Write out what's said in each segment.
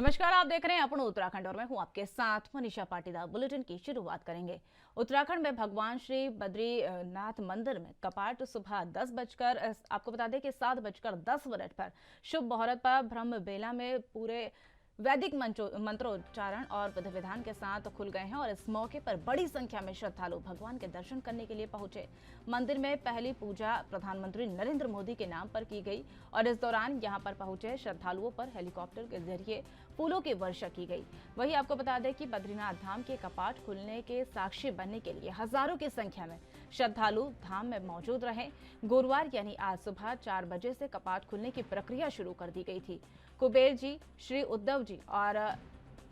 नमस्कार, आप देख रहे हैं अपन उत्तराखंड और मैं हूं आपके साथ मनीषा पाटीदार। बुलेटिन की शुरुआत करेंगे। उत्तराखंड में भगवान श्री बद्रीनाथ मंदिर में कपाट सुबह 10 बजकर आपको बता दें कि 7:10 पर शुभ मुहूर्त पर ब्रह्म बेला में पूरे वैदिक मंत्रोच्चारण और विधि विधान के साथ खुल गए हैं और इस मौके पर बड़ी संख्या में श्रद्धालु भगवान के दर्शन करने के लिए पहुंचे। मंदिर में पहली पूजा प्रधानमंत्री नरेंद्र मोदी के नाम पर की गई और इस दौरान यहां पर पहुंचे श्रद्धालुओं पर हेलीकॉप्टर के जरिए फूलों की वर्षा की गई। वहीं आपको बता दें कि बद्रीनाथ धाम के कपाट खुलने के साक्षी बनने के लिए हजारों की संख्या में श्रद्धालु धाम में मौजूद रहे। गुरुवार यानी आज सुबह 4 बजे से कपाट खुलने की प्रक्रिया शुरू कर दी गई थी। कुबेर जी, श्री उद्धव जी और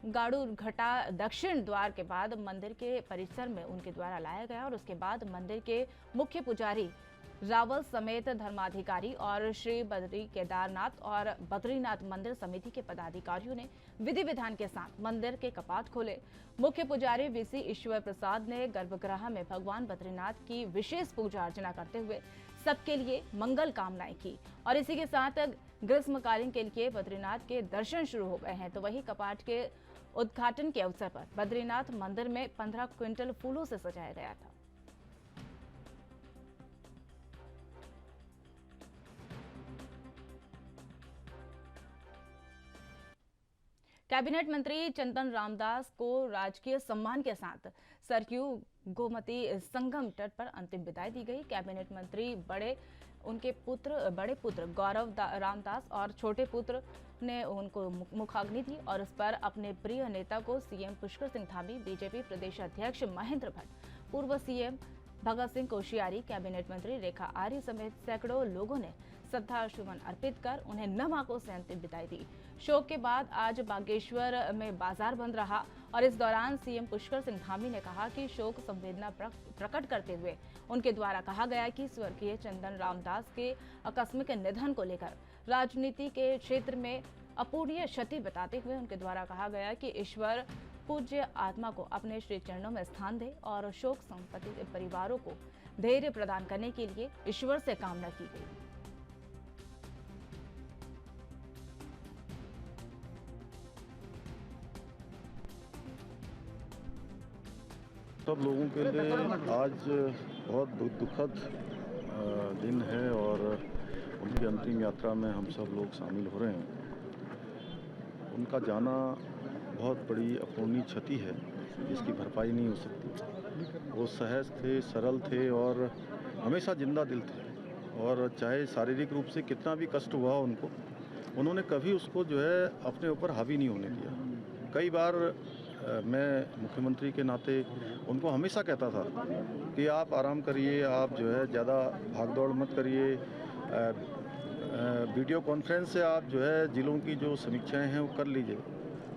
गाड़ू घटा दक्षिण द्वार के बाद मंदिर के परिसर में उनके द्वारा लाया गया और उसके बाद मंदिर के मुख्य पुजारी रावल समेत धर्माधिकारी और श्री बद्री केदारनाथ और बद्रीनाथ मंदिर समिति के पदाधिकारियों ने विधि विधान के साथ मंदिर के कपाट खोले। मुख्य पुजारी वीसी ईश्वर प्रसाद ने गर्भगृह में भगवान बद्रीनाथ की विशेष पूजा अर्चना करते हुए सबके लिए मंगल कामनाएं की और इसी के साथ ग्रीष्मकालीन के लिए बद्रीनाथ के दर्शन शुरू हो गए हैं। तो वही कपाट के उद्घाटन के अवसर पर बद्रीनाथ मंदिर में 15 क्विंटल फूलों से सजाया गया था। कैबिनेट मंत्री चंदन रामदास को राजकीय सम्मान के साथ सरयू गोमती संगम तट पर अंतिम विदाई दी गई। कैबिनेट मंत्री उनके बड़े पुत्र गौरव रामदास और छोटे पुत्र ने उनको मुखाग्नि दी और इस पर अपने प्रिय नेता को सीएम पुष्कर सिंह धामी, बीजेपी प्रदेश अध्यक्ष महेंद्र भट्ट, पूर्व सीएम भगत सिंह कोश्यारी, कैबिनेट मंत्री रेखा आर्य समेत सैकड़ों लोगों ने श्रद्धा सुमन अर्पित कर उन्हें नम आंखों से अंतिम विदाई दी। शोक के बाद आज बागेश्वर में बाजार बंद रहा और इस दौरान सीएम पुष्कर सिंह धामी ने कहा कि शोक संवेदना प्रकट करते हुए उनके द्वारा कहा गया कि स्वर्गीय चंदन रामदास के आकस्मिक निधन को लेकर राजनीति के क्षेत्र में अपूरणीय क्षति बताते हुए उनके द्वारा कहा गया कि ईश्वर पूज्य आत्मा को अपने श्री चरणों में स्थान दे और शोक संपत्ति परिवारों को धैर्य प्रदान करने के लिए ईश्वर से कामना की गई। सब लोगों के लिए आज बहुत दुखद दिन है और उनकी अंतिम यात्रा में हम सब लोग शामिल हो रहे हैं। उनका जाना बहुत बड़ी अपूर्णीय क्षति है जिसकी भरपाई नहीं हो सकती। वो सहज थे, सरल थे और हमेशा जिंदा दिल थे और चाहे शारीरिक रूप से कितना भी कष्ट हुआ उनको, उन्होंने कभी उसको जो है अपने ऊपर हावी नहीं होने दिया। कई बार मैं मुख्यमंत्री के नाते उनको हमेशा कहता था कि आप आराम करिए, आप जो है ज़्यादा भागदौड़ मत करिए, वीडियो कॉन्फ्रेंस से आप जो है जिलों की जो समीक्षाएं हैं वो कर लीजिए।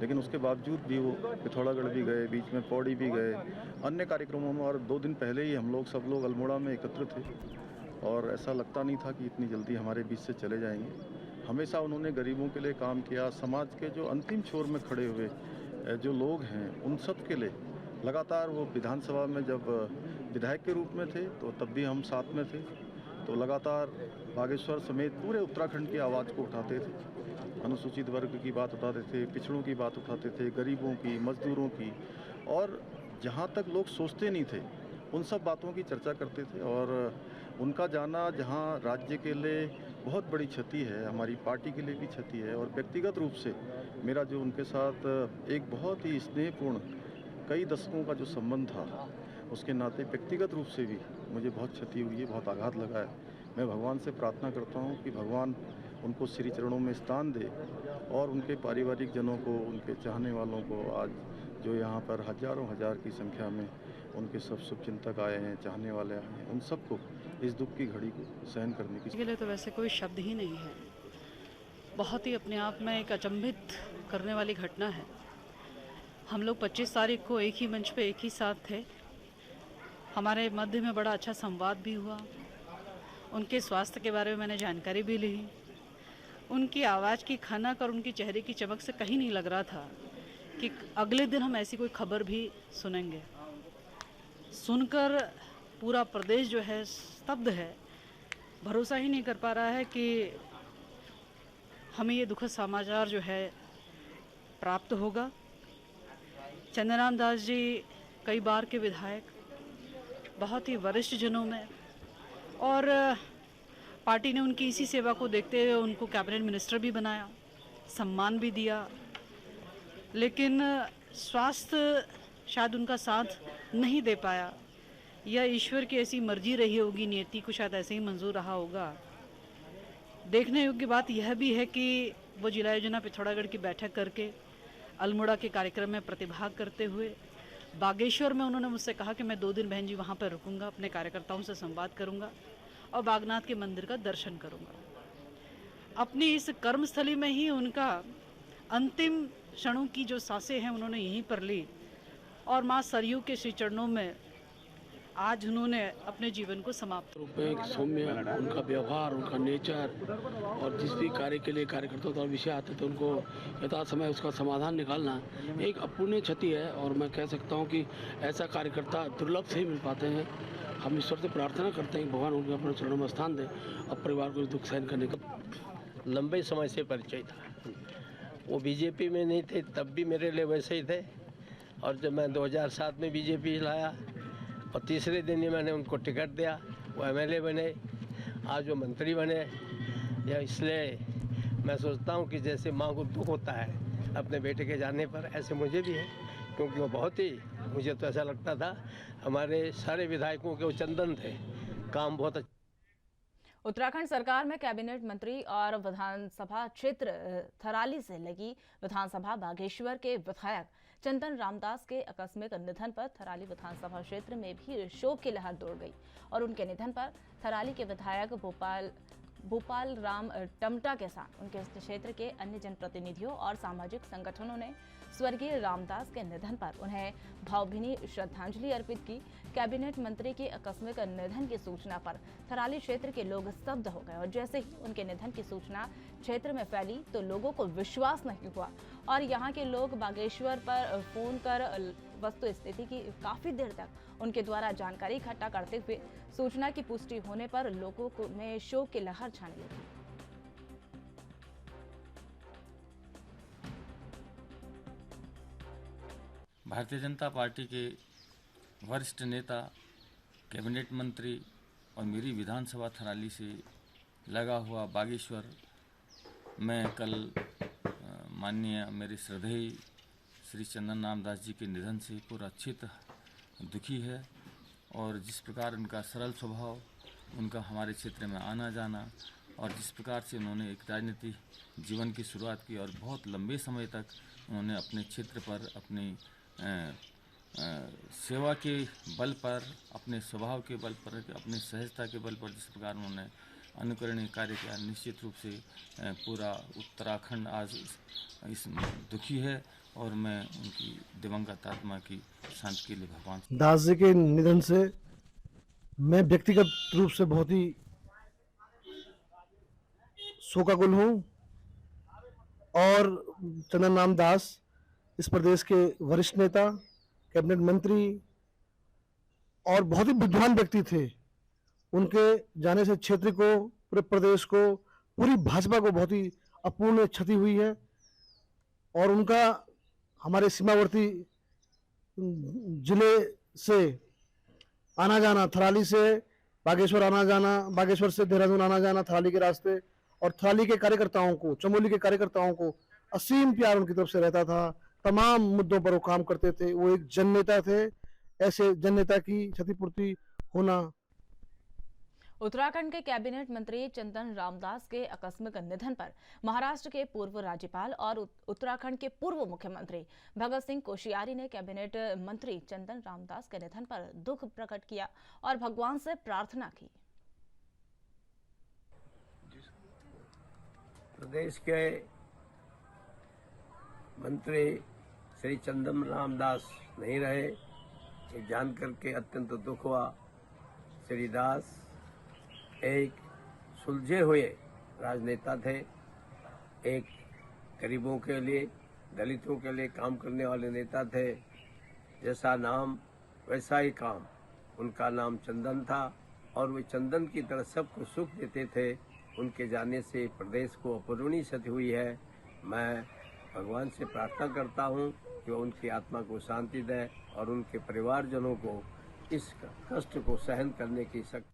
लेकिन उसके बावजूद भी वो पिथौरागढ़ भी गए, बीच में पौड़ी भी गए, अन्य कार्यक्रमों में, और 2 दिन पहले ही हम लोग सब लोग अल्मोड़ा में एकत्र थे और ऐसा लगता नहीं था कि इतनी जल्दी हमारे बीच से चले जाएंगे। हमेशा उन्होंने गरीबों के लिए काम किया। समाज के जो अंतिम छोर में खड़े हुए जो लोग हैं उन सब के लिए लगातार वो विधानसभा में जब विधायक के रूप में थे तो तब भी हम साथ में थे, तो लगातार बागेश्वर समेत पूरे उत्तराखंड की आवाज़ को उठाते थे। अनुसूचित वर्ग की बात उठाते थे, पिछड़ों की बात उठाते थे, गरीबों की, मजदूरों की, और जहाँ तक लोग सोचते नहीं थे उन सब बातों की चर्चा करते थे। और उनका जाना जहाँ राज्य के लिए बहुत बड़ी क्षति है, हमारी पार्टी के लिए भी क्षति है और व्यक्तिगत रूप से मेरा जो उनके साथ एक बहुत ही स्नेहपूर्ण कई दशकों का जो संबंध था, उसके नाते व्यक्तिगत रूप से भी मुझे बहुत क्षति हुई है, बहुत आघात लगा है। मैं भगवान से प्रार्थना करता हूँ कि भगवान उनको श्री चरणों में स्थान दे और उनके पारिवारिक जनों को, उनके चाहने वालों को, आज जो यहाँ पर हजारों हजार की संख्या में उनके सब शुभचिंतक आए हैं, चाहने वाले आए हैं, उन सबको इस दुख की घड़ी को सहन करने के लिए तो वैसे कोई शब्द ही नहीं है। बहुत ही अपने आप में एक अचंभित करने वाली घटना है। हम लोग 25 तारीख को एक ही मंच पे एक ही साथ थे। हमारे मध्य में बड़ा अच्छा संवाद भी हुआ। उनके स्वास्थ्य के बारे में मैंने जानकारी भी ली। उनकी आवाज़ की खनक और उनकी चेहरे की चमक से कहीं नहीं लग रहा था कि अगले दिन हम ऐसी कोई खबर भी सुनेंगे। सुनकर पूरा प्रदेश जो है स्तब्ध है, भरोसा ही नहीं कर पा रहा है कि हमें ये दुखद समाचार जो है प्राप्त होगा। चंदनराम दास जी कई बार के विधायक, बहुत ही वरिष्ठ जनों में, और पार्टी ने उनकी इसी सेवा को देखते हुए उनको कैबिनेट मिनिस्टर भी बनाया, सम्मान भी दिया। लेकिन स्वास्थ्य शायद उनका साथ नहीं दे पाया, या ईश्वर की ऐसी मर्जी रही होगी, नियति को शायद ऐसे ही मंजूर रहा होगा। देखने योग्य बात यह भी है कि वो जिला योजना पिथौरागढ़ की बैठक करके अल्मोड़ा के कार्यक्रम में प्रतिभाग करते हुए बागेश्वर में उन्होंने मुझसे कहा कि मैं 2 दिन बहन जी वहाँ पर रुकूंगा, अपने कार्यकर्ताओं से संवाद करूंगा और बागनाथ के मंदिर का दर्शन करूंगा। अपनी इस कर्मस्थली में ही उनका अंतिम क्षणों की जो सांसें हैं उन्होंने यहीं पर ली, और माँ सरयू के श्री चरणों में आज उन्होंने अपने जीवन को समाप्त। एक सौम्य उनका व्यवहार, उनका नेचर, और जिस भी कार्य के लिए कार्यकर्ताओं का विषय आते थे उनको यथा समय उसका समाधान निकालना एक अपूर्णीय क्षति है। और मैं कह सकता हूं कि ऐसा कार्यकर्ता दुर्लभ से ही मिल पाते हैं। हम ईश्वर से प्रार्थना करते हैं कि भगवान उनको अपने चरणों में स्थान दे और परिवार को दुख सहन करने का। लंबे समय से परिचय था, वो बीजेपी में नहीं थे तब भी मेरे लिए वैसे ही थे, और जब मैं 2007 में बीजेपी लाया और तीसरे दिन ही मैंने उनको टिकट दिया, वो एमएलए बने, आज वो मंत्री बने। या इसलिए मैं सोचता हूँ कि जैसे माँ को दुख होता है अपने बेटे के जाने पर, ऐसे मुझे भी है, क्योंकि वो बहुत ही, मुझे तो ऐसा लगता था हमारे सारे विधायकों के वो चंदन थे, काम बहुत अच्छा। उत्तराखंड सरकार में कैबिनेट मंत्री और विधानसभा क्षेत्र थराली से लगी विधानसभा बागेश्वर के विधायक चंदन रामदास के आकस्मिक निधन पर थराली विधानसभा क्षेत्र में भी शोक की लहर दौड़ गई और उनके निधन पर थराली के विधायक भोपाल राम टमटा के साथ उनके क्षेत्र के अन्य जनप्रतिनिधियों और सामाजिक संगठनों ने स्वर्गीय रामदास के निधन पर उन्हें भावभीनी श्रद्धांजलि अर्पित की। कैबिनेट मंत्री के आकस्मिक निधन की सूचना पर थराली क्षेत्र के लोग स्तब्ध हो गए और जैसे ही उनके निधन की सूचना क्षेत्र में फैली तो लोगों को विश्वास नहीं हुआ और यहाँ के लोग बागेश्वर पर फोन कर वस्तु स्थिति की काफी देर तक उनके द्वारा जानकारी इकट्ठा करते हुए सूचना की पुष्टि होने पर लोगों में शोक की लहर छाने लगी। भारतीय जनता पार्टी के वरिष्ठ नेता, कैबिनेट मंत्री और मेरी विधानसभा थराली से लगा हुआ बागेश्वर में कल माननीय मेरे श्रद्धेय श्री चंदन रामदास जी के निधन से पूरा क्षेत्र दुखी है। और जिस प्रकार उनका सरल स्वभाव, उनका हमारे क्षेत्र में आना जाना और जिस प्रकार से उन्होंने एक राजनीतिक जीवन की शुरुआत की और बहुत लंबे समय तक उन्होंने अपने क्षेत्र पर अपनी सेवा के बल पर, अपने स्वभाव के बल पर, अपने सहजता के बल पर जिस प्रकार उन्होंने अनुकरणीय कार्य किया, निश्चित रूप से पूरा उत्तराखंड आज इस दुखी है और मैं उनकी दिवंगत आत्मा की शांति के लिए भगवान दास जी के निधन से मैं व्यक्तिगत रूप से बहुत ही शोकाकुल हूँ और चंदन राम दास इस प्रदेश के वरिष्ठ नेता, कैबिनेट मंत्री और बहुत ही विद्वान व्यक्ति थे। उनके जाने से क्षेत्र को, पूरे प्रदेश को, पूरी भाजपा को बहुत ही अपूर्ण क्षति हुई है और उनका हमारे सीमावर्ती जिले से आना जाना, थराली से बागेश्वर आना जाना, बागेश्वर से देहरादून आना जाना थराली के रास्ते, और थराली के कार्यकर्ताओं को, चमोली के कार्यकर्ताओं को असीम प्यार उनकी तरफ से रहता था। तमाम मुद्दों पर वो काम करते थे। वो एक जननेता थे। ऐसे जननेता की क्षतिपूर्ति होना। उत्तराखंड के कैबिनेट मंत्री चंदन रामदास के आकस्मिक निधन पर महाराष्ट्र के पूर्व राज्यपाल और उत्तराखंड के पूर्व मुख्यमंत्री भगत सिंह कोश्यारी ने कैबिनेट मंत्री चंदन रामदास के निधन पर दुख प्रकट किया और भगवान से प्रार्थना की। प्रदेश के मंत्री श्री चंदन रामदास नहीं रहे, ये जानकर के अत्यंत दुख हुआ। श्री दास एक सुलझे हुए राजनेता थे, एक गरीबों के लिए, दलितों के लिए काम करने वाले नेता थे। जैसा नाम वैसा ही काम। उनका नाम चंदन था और वे चंदन की तरह सबको सुख देते थे। उनके जाने से प्रदेश को अपूर्णीय क्षति हुई है। मैं भगवान से प्रार्थना करता हूँ कि वह उनकी आत्मा को शांति दे और उनके परिवारजनों को इस कष्ट को सहन करने की शक्ति।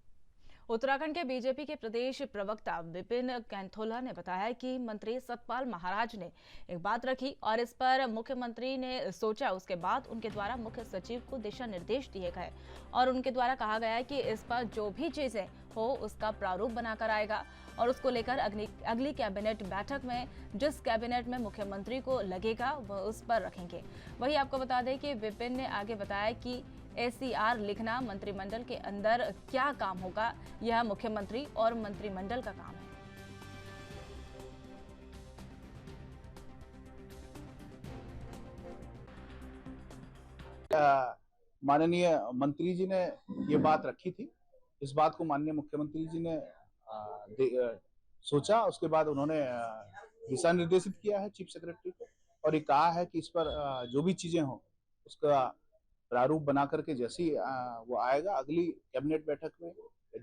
उत्तराखंड के बीजेपी के प्रदेश प्रवक्ता विपिन कैंथोला ने बताया कि मंत्री सतपाल महाराज ने एक बात रखी और इस पर मुख्यमंत्री ने सोचा। उसके बाद उनके द्वारा मुख्य सचिव को दिशा निर्देश दिए गए और उनके द्वारा कहा गया कि इस पर जो भी चीजें हो उसका प्रारूप बनाकर आएगा और उसको लेकर अगली कैबिनेट बैठक में जिस कैबिनेट में मुख्यमंत्री को लगेगा वह उस पर रखेंगे। वहीं आपको बता दें कि विपिन ने आगे बताया कि ACR लिखना मंत्रिमंडल के अंदर क्या काम होगा, यह मुख्यमंत्री और मंत्रिमंडल का काम है। माननीय मंत्री जी ने ये बात रखी थी। इस बात को माननीय मुख्यमंत्री जी ने सोचा, उसके बाद उन्होंने दिशा निर्देशित किया है चीफ सेक्रेटरी को और ये कहा है कि इस पर जो भी चीजें हो उसका प्रारूप बना करके जैसे ही वो आएगा अगली कैबिनेट बैठक में,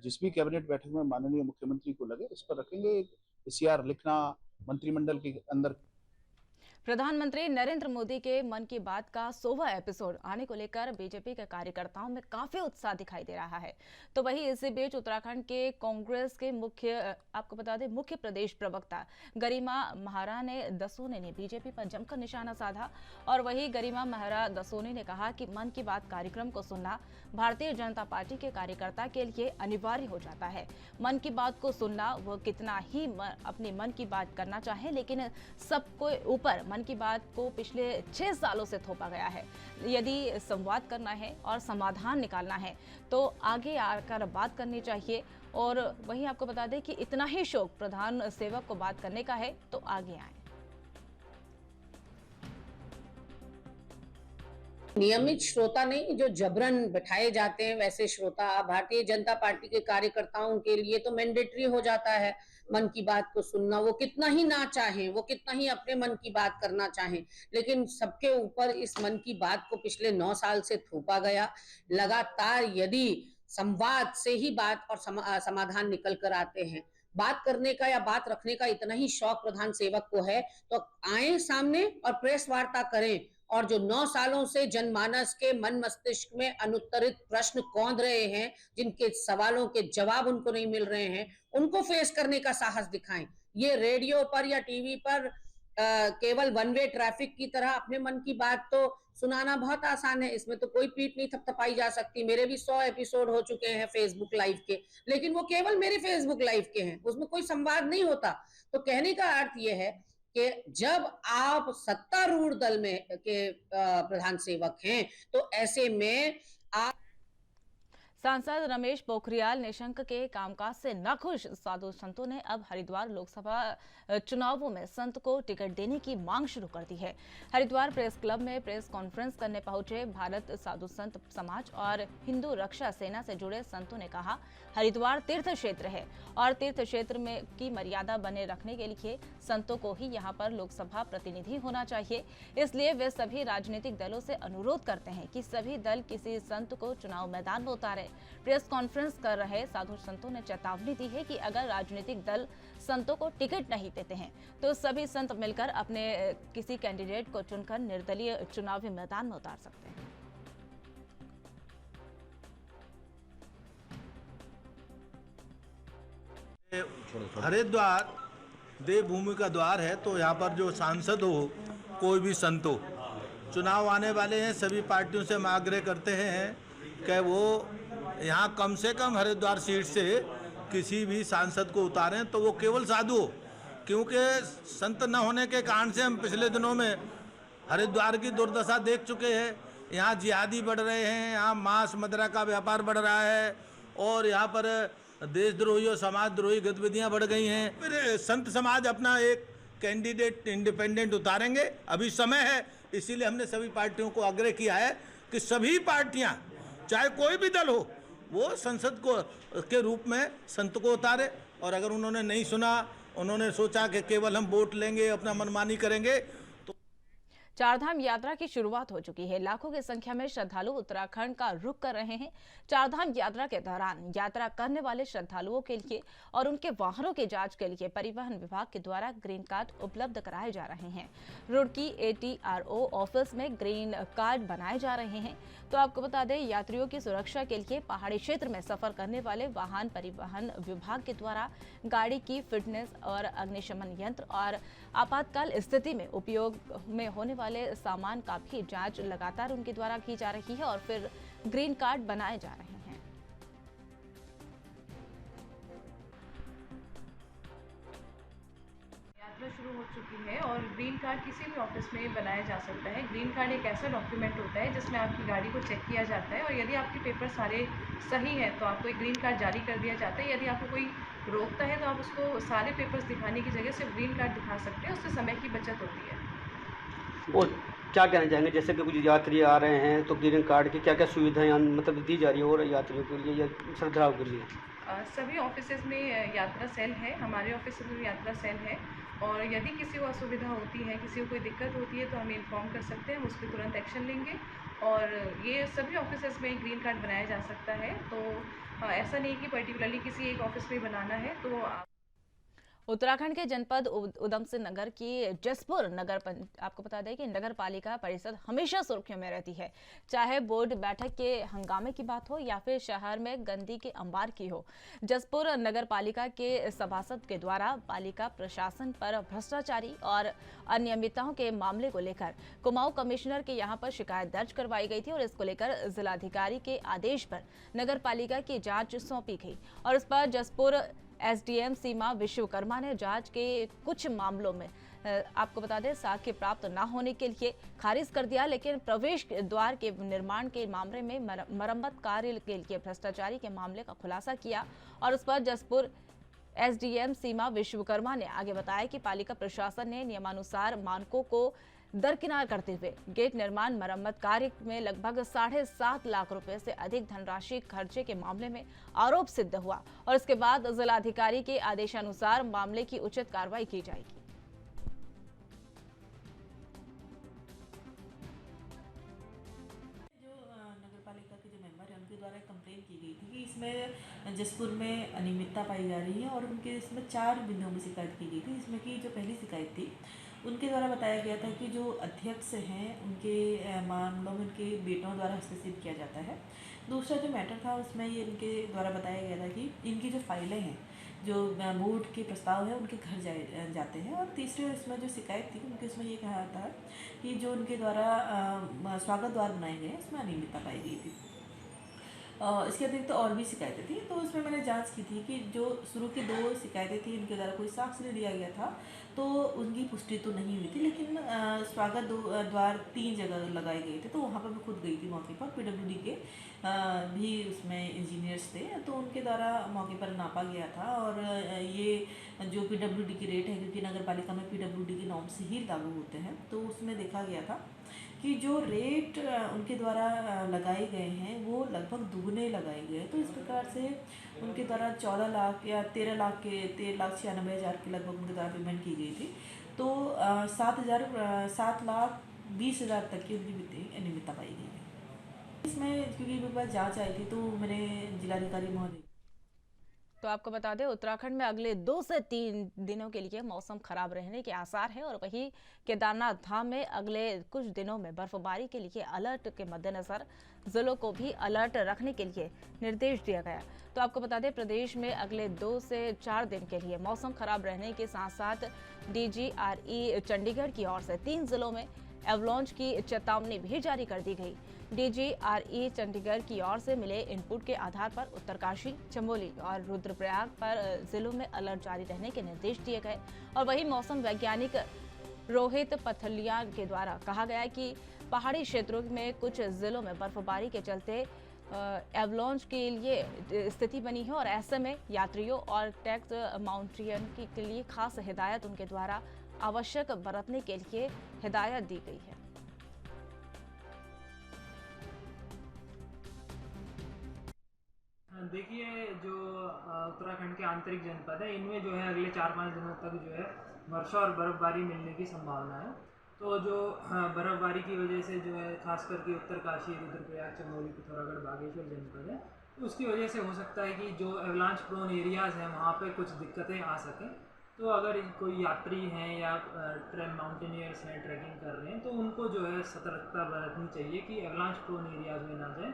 जिस भी कैबिनेट बैठक में माननीय मुख्यमंत्री को लगे इस पर रखेंगे। ACR लिखना मंत्रिमंडल के अंदर। प्रधानमंत्री नरेंद्र मोदी के मन की बात का 100वां एपिसोड आने को लेकर बीजेपी के कार्यकर्ताओं में काफी उत्साह दिखाई दे रहा है। तो वहीं इसी बीच उत्तराखंड के कांग्रेस के आपको बता दें मुख्य प्रदेश प्रवक्ता गरिमा महारानी दसोनी ने बीजेपी पर जमकर निशाना साधा और वहीं गरिमा महारानी दसोनी ने कहा कि मन की बात कार्यक्रम को सुनना भारतीय जनता पार्टी के कार्यकर्ता के लिए अनिवार्य हो जाता है। मन की बात को सुनना, वो कितना ही अपनी मन की बात करना चाहे, लेकिन सबको ऊपर मन की बात को पिछले 6 सालों से थोपा गया है। यदि संवाद करना है और समाधान निकालना है तो आगे आकर बात करनी चाहिए। और वहीं आपको बता दें कि इतना ही शौक प्रधान सेवक को बात करने का है तो आगे आए। नियमित श्रोता नहीं, जो जबरन बैठाए जाते हैं वैसे श्रोता भारतीय जनता पार्टी के कार्यकर्ताओं के लिए तो मैंडेटरी हो जाता है मन की बात को सुनना। वो कितना ही ना चाहें, वो कितना ही अपने मन की बात करना चाहें, लेकिन सबके ऊपर इस मन की बात को पिछले 9 साल से थोपा गया। लगातार यदि संवाद से ही बात और समाधान निकल कर आते हैं, बात करने का या बात रखने का इतना ही शौक प्रधान सेवक को है तो आए सामने और प्रेस वार्ता करें और जो 9 सालों से जनमानस के मन मस्तिष्क में अनुत्तरित प्रश्न कौंध रहे हैं, जिनके सवालों के जवाब उनको नहीं मिल रहे हैं, उनको फेस करने का साहस दिखाएं। ये रेडियो पर या टीवी पर केवल वन वे ट्रैफिक की तरह अपने मन की बात तो सुनाना बहुत आसान है, इसमें तो कोई पीठ नहीं थपथपाई जा सकती। मेरे भी 100 एपिसोड हो चुके हैं फेसबुक लाइव के, लेकिन वो केवल मेरे फेसबुक लाइव के हैं, उसमें कोई संवाद नहीं होता। तो कहने का अर्थ यह है कि जब आप सत्तारूढ़ दल में के प्रधान सेवक हैं तो ऐसे में आप सांसद रमेश पोखरियाल निशंक के कामकाज से नाखुश साधु संतों ने अब हरिद्वार लोकसभा चुनावों में संत को टिकट देने की मांग शुरू कर दी है। हरिद्वार प्रेस क्लब में प्रेस कॉन्फ्रेंस करने पहुंचे भारत साधु संत समाज और हिंदू रक्षा सेना से जुड़े संतों ने कहा, हरिद्वार तीर्थ क्षेत्र है और तीर्थ क्षेत्र में की मर्यादा बने रखने के लिए संतों को ही यहाँ पर लोकसभा प्रतिनिधि होना चाहिए। इसलिए वे सभी राजनीतिक दलों से अनुरोध करते हैं कि सभी दल किसी संत को चुनाव मैदान में उतारे। प्रेस कॉन्फ्रेंस कर रहे साधु संतों ने चेतावनी दी है कि अगर राजनीतिक दल संतों को टिकट नहीं देते हैं तो सभी संत मिलकर अपने किसी कैंडिडेट को चुनकर निर्दलीय चुनावी मैदान में उतार सकते हैं। हरिद्वार देवभूमि का द्वार है, तो यहाँ पर जो सांसद हो, कोई भी संत हो, चुनाव आने वाले हैं, सभी पार्टियों से हम आग्रह करते हैं कि वो यहाँ कम से कम हरिद्वार सीट से किसी भी सांसद को उतारें तो वो केवल साधु हो, क्योंकि संत न होने के कारण से हम पिछले दिनों में हरिद्वार की दुर्दशा देख चुके हैं। यहाँ जिहादी बढ़ रहे हैं, यहाँ मांस मदिरा का व्यापार बढ़ रहा है और यहाँ पर देशद्रोही और समाजद्रोही गतिविधियाँ बढ़ गई हैं। फिर संत समाज अपना एक कैंडिडेट इंडिपेंडेंट उतारेंगे, अभी समय है। इसीलिए हमने सभी पार्टियों को आग्रह किया है कि सभी पार्टियाँ, चाहे कोई भी दल हो, वो संसद को के रूप में संत को उतारे। और अगर उन्होंने नहीं सुना, उन्होंने सोचा कि केवल हम वोट लेंगे, अपना मनमानी करेंगे, चारधाम यात्रा की शुरुआत हो चुकी है। लाखों की संख्या में श्रद्धालु उत्तराखंड का रुख कर रहे हैं। चारधाम यात्रा के दौरान यात्रा करने वाले श्रद्धालुओं के लिए और उनके वाहनों की जांच के लिए परिवहन विभाग के द्वारा ग्रीन कार्ड उपलब्ध कराए जा रहे हैं। रुड़की ATRO ऑफिस में ग्रीन कार्ड बनाए जा रहे हैं। तो आपको बता दें, यात्रियों की सुरक्षा के लिए पहाड़ी क्षेत्र में सफर करने वाले वाहन परिवहन विभाग के द्वारा गाड़ी की फिटनेस और अग्निशमन यंत्र और आपातकाल स्थिति में उपयोग में होने वाले सामान का भी जांच लगातार उनके द्वारा की जा रही है और फिर ग्रीन कार्ड बनाए जा रहे हैं। यात्रा शुरू हो चुकी है और ग्रीन कार्ड किसी भी ऑफिस में बनाया जा सकता है। ग्रीन कार्ड एक ऐसा डॉक्यूमेंट होता है जिसमें आपकी गाड़ी को चेक किया जाता है और यदि आपके पेपर सारे सही हैं तो आपको एक ग्रीन कार्ड जारी कर दिया जाता है। यदि आपको कोई रोकता है तो आप उसको सारे पेपर्स दिखाने की जगह सिर्फ ग्रीन कार्ड दिखा सकते हैं, उससे समय की बचत होती है। और क्या कहना चाहेंगे, जैसे कि कुछ यात्री आ रहे हैं तो ग्रीन कार्ड की क्या क्या सुविधाएं मतलब दी जा रही है और यात्रियों के लिए या श्रद्धालुओं के लिए? सभी ऑफिसेज में यात्रा सेल है, हमारे ऑफिस में भी यात्रा सेल है और यदि किसी को असुविधा होती है, किसी को कोई दिक्कत होती है तो हमें इन्फॉर्म कर सकते हैं, हम उस पर तुरंत एक्शन लेंगे। और ये सभी ऑफिसेज में ग्रीन कार्ड बनाया जा सकता है, तो ऐसा नहीं कि पर्टिकुलरली किसी एक ऑफिस में बनाना है। तो उत्तराखंड के जनपद उधम सिंह नगर की जसपुर आपको बता दें कि नगर पालिका परिषद हमेशा सुर्खियों में रहती है, चाहे बोर्ड बैठक के हंगामे की बात हो या फिर शहर में गंदगी के अंबार की हो। जसपुर नगर पालिका के सभासद के द्वारा पालिका प्रशासन पर भ्रष्टाचारी और अनियमितताओं के मामले को लेकर कुमाऊं कमिश्नर के यहां पर शिकायत दर्ज करवाई गई थी और इसको लेकर जिलाधिकारी के आदेश पर नगर पालिका की जाँच सौंपी गई और इस पर जसपुर SDM सीमा विश्वकर्मा ने जांच के कुछ मामलों में आपको बता दें साक्ष्य प्राप्त न होने के लिए खारिज कर दिया, लेकिन प्रवेश द्वार के निर्माण के मामले में मरम्मत कार्य के लिए भ्रष्टाचारी के मामले का खुलासा किया और उस पर जसपुर SDM सीमा विश्वकर्मा ने आगे बताया कि पालिका प्रशासन ने नियमानुसार मानकों को दरकिनार करते हुए गेट निर्माण मरम्मत कार्य में लगभग 7.5 लाख रुपए से अधिक धनराशि खर्चे के मामले में आरोप सिद्ध हुआ और इसके बाद जिलाधिकारी के आदेशानुसार मामले की उचित कार्रवाई की जाएगी। जो नगर पालिका के जो मेंबर हैं उनके द्वारा कंप्लेन की गई थी कि इसमें जसपुर में अनियमितता पाई जा रही है और उनके इसमें 4 बिंदुओं में शिकायत की गई थी। इसमें की जो पहली शिकायत थी उनके द्वारा बताया गया था कि जो अध्यक्ष हैं उनके मामलों में उनके बेटों द्वारा हस्तक्षेप किया जाता है। दूसरा जो मैटर था उसमें ये इनके द्वारा बताया गया था कि इनकी जो फाइलें हैं, जो बोर्ड के प्रस्ताव है उनके घर जाते हैं। और तीसरे इसमें जो शिकायत थी उनके इसमें ये कहा था कि जो उनके द्वारा स्वागत द्वार बनाए गए इसमें अनियमितता पाई गई थी। इसके अतिरिक्त और भी शिकायतें थी, तो उसमें मैंने जांच की थी कि जो शुरू की 2 शिकायतें थी इनके द्वारा कोई साक्ष्य नहीं दिया गया था तो उनकी पुष्टि तो नहीं हुई थी, लेकिन स्वागत द्वार 3 जगह लगाए गए थे। तो वहाँ पर मैं खुद गई थी मौके पर, PWD के भी उसमें इंजीनियर्स थे तो उनके द्वारा मौके पर नापा गया था और ये जो PWD की रेट है, क्योंकि नगर पालिका में PWD की नॉर्म से ही लागू होते हैं, तो उसमें देखा गया था कि जो रेट उनके द्वारा लगाए गए हैं वो लगभग दुगने लगाए गए। तो इस प्रकार से उनके द्वारा 14 लाख या 13 लाख के 13,96,000 के लगभग उनके द्वारा पेमेंट की गई थी। तो 7,20,000 तक की उनकी अनियमितता पाई गई है। इसमें क्योंकि मेरे पास जाँच आई थी तो मैंने जिलाधिकारी महोदय तो आपको बता दें उत्तराखंड में अगले 2 से 3 दिनों के लिए मौसम खराब रहने के आसार है और वहीं केदारनाथ धाम में अगले कुछ दिनों में बर्फबारी के लिए अलर्ट के मद्देनजर जिलों को भी अलर्ट रखने के लिए निर्देश दिया गया। तो आपको बता दें प्रदेश में अगले 2 से 4 दिन के लिए मौसम खराब रहने के साथ साथ DGRE चंडीगढ़ की ओर से 3 जिलों में एवलांच की चेतावनी भी जारी कर दी गई। DGRE चंडीगढ़ की ओर से मिले इनपुट के आधार पर उत्तरकाशी, चमोली और रुद्रप्रयाग पर जिलों में अलर्ट जारी रहने के निर्देश दिए गए और वहीं मौसम वैज्ञानिक रोहित पथलिया के द्वारा कहा गया कि पहाड़ी क्षेत्रों में कुछ जिलों में बर्फबारी के चलते एवलांच के लिए स्थिति बनी है और ऐसे में यात्रियों और टैक्स माउंटेनियरिंग के लिए खास हिदायत उनके द्वारा आवश्यक बरतने के लिए हिदायत दी गई है। देखिए जो उत्तराखंड के आंतरिक जनपद है इनमें जो है अगले 4-5 दिनों तक जो है वर्षा और बर्फबारी मिलने की संभावना है तो जो बर्फ़बारी की वजह से जो है खास करके उत्तरकाशी, रुद्रप्रयाग, चमोली, पिथौरागढ़, बागेश्वर जनपद है, तो उसकी वजह से हो सकता है कि जो एवलांच प्रोन एरियाज़ हैं वहाँ पे कुछ दिक्कतें आ सकें। तो अगर कोई यात्री हैं या माउंटेनियर्स हैं, ट्रैकिंग कर रहे हैं, तो उनको जो है सतर्कता बरतनी चाहिए कि एवलांच प्रोन एरियाज़ में ना जाएं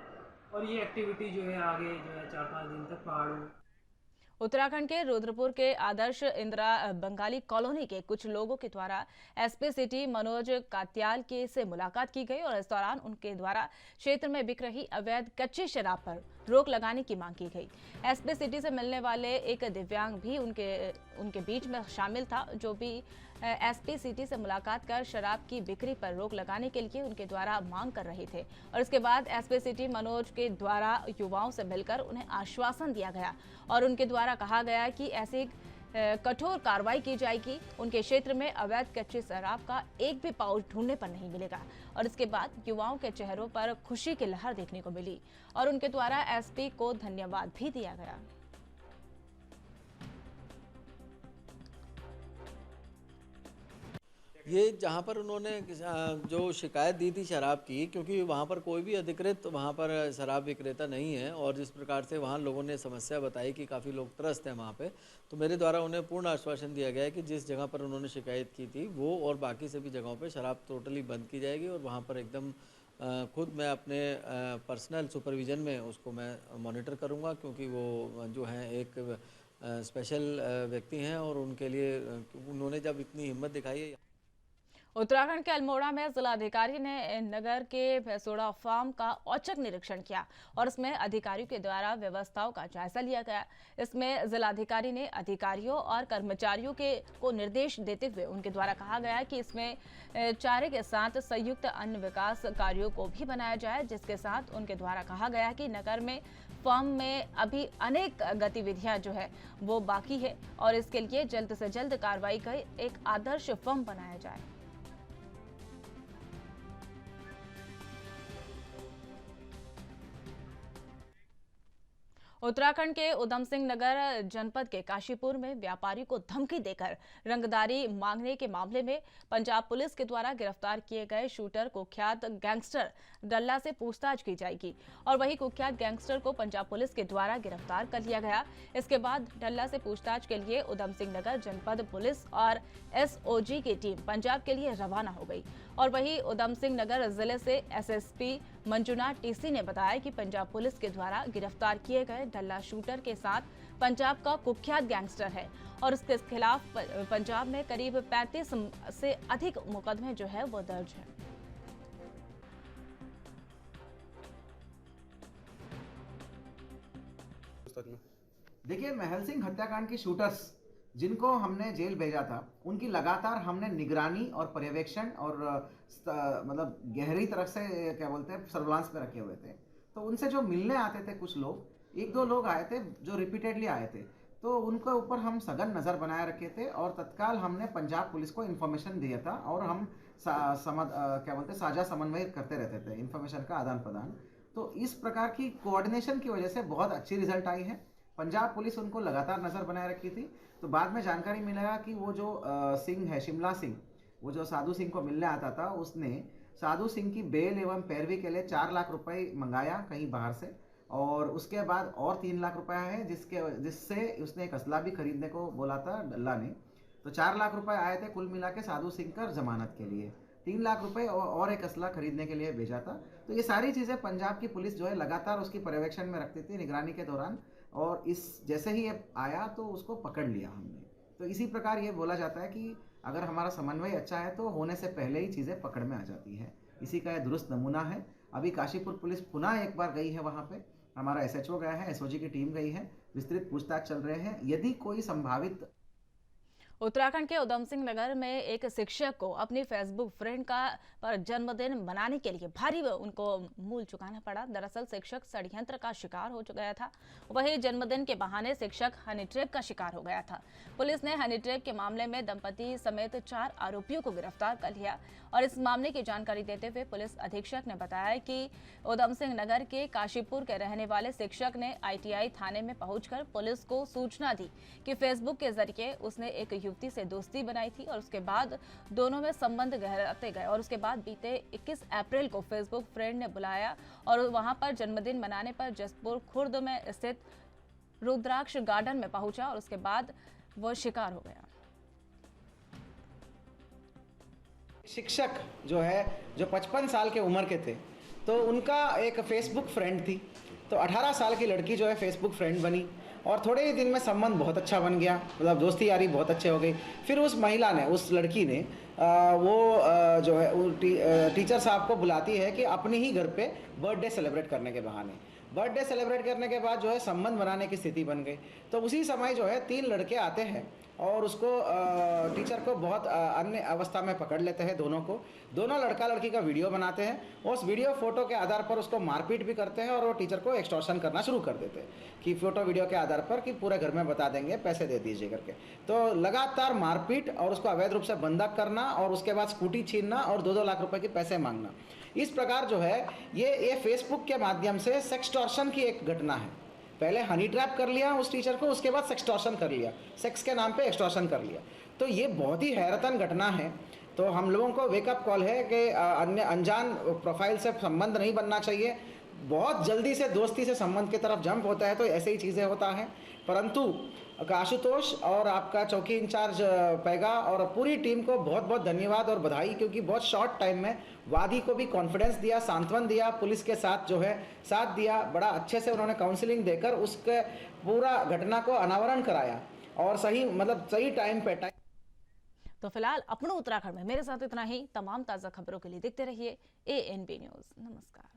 और ये एक्टिविटी जो है आगे जो है 4-5 दिन तक पहाड़ों में। उत्तराखंड के रुद्रपुर के आदर्श इंदिरा बंगाली कॉलोनी के कुछ लोगों के द्वारा एसपी सिटी मनोज कात्याल के से मुलाकात की गई और इस दौरान उनके द्वारा क्षेत्र में बिक रही अवैध कच्ची शराब पर रोक लगाने की मांग की गई। एसपी सिटी से मिलने वाले एक दिव्यांग भी उनके बीच में शामिल था, जो भी एसपी सिटी से मुलाकात कर शराब की बिक्री पर रोक लगाने के लिए उनके द्वारा मांग कर रहे थे और इसके बाद एसपी सिटी मनोज के द्वारा युवाओं से मिलकर उन्हें आश्वासन दिया गया और उनके द्वारा कहा गया कि ऐसी कठोर कार्रवाई की जाएगी, उनके क्षेत्र में अवैध कच्ची शराब का एक भी पाउच ढूंढने पर नहीं मिलेगा। और इसके बाद युवाओं के चेहरों पर खुशी की लहर देखने को मिली और उनके द्वारा एसपी को धन्यवाद भी दिया गया। ये जहाँ पर उन्होंने जो शिकायत दी थी शराब की, क्योंकि वहाँ पर कोई भी अधिकृत वहाँ पर शराब विक्रेता नहीं है और जिस प्रकार से वहाँ लोगों ने समस्या बताई कि काफ़ी लोग त्रस्त हैं वहाँ पे, तो मेरे द्वारा उन्हें पूर्ण आश्वासन दिया गया है कि जिस जगह पर उन्होंने शिकायत की थी वो और बाकी सभी जगहों पे शराब टोटली बंद की जाएगी और वहाँ पर एकदम खुद मैं अपने पर्सनल सुपरविज़न में उसको मैं मॉनिटर करूँगा, क्योंकि वो जो हैं एक स्पेशल व्यक्ति हैं और उनके लिए उन्होंने जब इतनी हिम्मत दिखाई है। उत्तराखंड के अल्मोड़ा में जिलाधिकारी ने नगर के भैंसोड़ा फार्म का औचक निरीक्षण किया और इसमें अधिकारियों के द्वारा व्यवस्थाओं का जायजा लिया गया। इसमें जिलाधिकारी ने अधिकारियों और कर्मचारियों को निर्देश देते हुए उनके द्वारा कहा गया कि इसमें चारे के साथ संयुक्त अन्य विकास कार्यों को भी बनाया जाए, जिसके साथ उनके द्वारा कहा गया कि नगर में फर्म में अभी अनेक गतिविधियां जो है वो बाकी है और इसके लिए जल्द से जल्द कार्रवाई कर एक आदर्श फर्म बनाया जाए। उत्तराखंड के उधम सिंह नगर जनपद के काशीपुर में व्यापारी को धमकी देकर रंगदारी मांगने के मामले में पंजाब पुलिस के द्वारा गिरफ्तार किए गए शूटर कुख्यात गैंगस्टर डल्ला से पूछताछ की जाएगी और वही कुख्यात गैंगस्टर को पंजाब पुलिस के द्वारा गिरफ्तार कर लिया गया। इसके बाद डल्ला से पूछताछ के लिए उधम सिंह नगर जनपद पुलिस और एसओजी की टीम पंजाब के लिए रवाना हो गई और वही उधम सिंह नगर जिले से एसएसपी मंजुनाथ टीसी ने बताया कि पंजाब पुलिस के द्वारा गिरफ्तार किए गए डल्ला शूटर के साथ पंजाब का कुख्यात गैंगस्टर है और उसके खिलाफ पंजाब में करीब 35 से अधिक मुकदमे जो है वो दर्ज है। देखिए, महल सिंह हत्याकांड के शूटर्स जिनको हमने जेल भेजा था, उनकी लगातार हमने निगरानी और पर्यवेक्षण और मतलब गहरी तरह से क्या बोलते हैं सर्विलांस पे रखे हुए थे। तो उनसे जो मिलने आते थे कुछ लोग, एक दो लोग आए थे जो रिपीटेडली आए थे, तो उनके ऊपर हम सघन नज़र बनाए रखे थे और तत्काल हमने पंजाब पुलिस को इन्फॉर्मेशन दिया था और हम क्या बोलते हैं साझा समन्वय करते रहते थे, इन्फॉर्मेशन का आदान प्रदान। तो इस प्रकार की कोऑर्डिनेशन की वजह से बहुत अच्छी रिजल्ट आई है। पंजाब पुलिस उनको लगातार नज़र बनाए रखी थी। तो बाद में जानकारी मिलेगा कि वो जो सिंह है, शिमला सिंह, वो जो साधु सिंह को मिलने आता था, उसने साधु सिंह की बेल एवं पैरवी के लिए 4 लाख रुपए मंगाया कहीं बाहर से और उसके बाद और 3 लाख रुपया है जिससे उसने एक असला भी खरीदने को बोला था डल्ला ने। तो 4 लाख रुपए आए थे कुल मिला के साधु सिंह का जमानत के लिए, 3 लाख रुपए और एक असला खरीदने के लिए भेजा था। तो ये सारी चीज़ें पंजाब की पुलिस जो है लगातार उसकी पर्यवेक्षण में रखती थी निगरानी के दौरान और इस जैसे ही ये आया तो उसको पकड़ लिया हमने। तो इसी प्रकार ये बोला जाता है कि अगर हमारा समन्वय अच्छा है तो होने से पहले ही चीज़ें पकड़ में आ जाती है। इसी का यह दुरुस्त नमूना है। अभी काशीपुर पुलिस पुनः एक बार गई है वहाँ पे, हमारा एसएचओ गया है, एसओजी की टीम गई है, विस्तृत पूछताछ चल रहे हैं। यदि कोई संभावित उत्तराखंड के उधम सिंह नगर में एक शिक्षक को अपनी फेसबुक फ्रेंड का पर जन्मदिन मनाने के लिए भारी उनको मूल्य चुकाना पड़ा। दरअसल शिक्षक षड्यंत्र का शिकार हो गया था। वही जन्मदिन के बहाने शिक्षक हनी ट्रैप का शिकार हो गया था। पुलिस ने हनी ट्रैप के मामले में दंपति समेत 4 आरोपियों को गिरफ्तार कर लिया और इस मामले की जानकारी देते हुए पुलिस अधीक्षक ने बताया कि उधम सिंह नगर के काशीपुर के रहने वाले शिक्षक ने ITI थाने में पहुंचकर पुलिस को सूचना दी कि फेसबुक के जरिए उसने एक युवती से दोस्ती बनाई थी और उसके बाद दोनों में संबंध गहराते गए और उसके बाद बीते 21 अप्रैल को फेसबुक फ्रेंड ने बुलाया और वहां पर जन्मदिन मनाने पर जसपुर खुर्द में स्थित रुद्राक्ष गार्डन में पहुंचा और उसके बाद वो शिकार हो गया। शिक्षक जो है, जो 55 साल के उम्र के थे, तो उनका एक फेसबुक फ्रेंड थी। तो 18 साल की लड़की जो है फेसबुक फ्रेंड बनी और थोड़े ही दिन में संबंध बहुत अच्छा बन गया, मतलब दोस्ती यारी बहुत अच्छे हो गई। फिर उस महिला ने, उस लड़की ने जो है टीचर साहब को बुलाती है कि अपने ही घर पे बर्थडे सेलिब्रेट करने के बहाने, बर्थडे सेलिब्रेट करने के बाद जो है संबंध बनाने की स्थिति बन गई। तो उसी समय जो है 3 लड़के आते हैं और उसको टीचर को बहुत अन्य अवस्था में पकड़ लेते हैं। दोनों लड़का लड़की का वीडियो बनाते हैं। उस वीडियो फोटो के आधार पर उसको मारपीट भी करते हैं और वो टीचर को एक्सटॉर्शन करना शुरू कर देते हैं कि फोटो वीडियो के आधार पर कि पूरे घर में बता देंगे, पैसे दे दीजिए करके। तो लगातार मारपीट और उसको अवैध रूप से बंधक करना और उसके बाद स्कूटी छीनना और 2-2 लाख रुपए के पैसे मांगना, इस प्रकार जो है ये फेसबुक के माध्यम से सेक्सटॉर्शन की एक घटना है। पहले हनी ट्रैप कर लिया उस टीचर को, उसके बाद सेक्सटॉर्शन कर लिया, सेक्स के नाम पे एक्सटॉर्शन कर लिया। तो ये बहुत ही हैरतन घटना है। तो हम लोगों को वेकअप कॉल है कि अन्य अनजान प्रोफाइल से संबंध नहीं बनना चाहिए। बहुत जल्दी से दोस्ती से संबंध की तरफ जंप होता है तो ऐसे ही चीज़ें होता है। परंतु आशुतोष और आपका चौकी इंचार्ज पैगा और पूरी टीम को बहुत बहुत धन्यवाद और बधाई, क्योंकि बहुत शॉर्ट टाइम में वादी को भी कॉन्फिडेंस दिया, सांत्वन दिया, पुलिस के साथ जो है साथ दिया। बड़ा अच्छे से उन्होंने काउंसलिंग देकर उसके पूरा घटना को अनावरण कराया और सही टाइम पे तो फिलहाल अपनों उत्तराखंड में मेरे साथ इतना ही। तमाम ताज़ा खबरों के लिए देखते रहिए ANB न्यूज़। नमस्कार।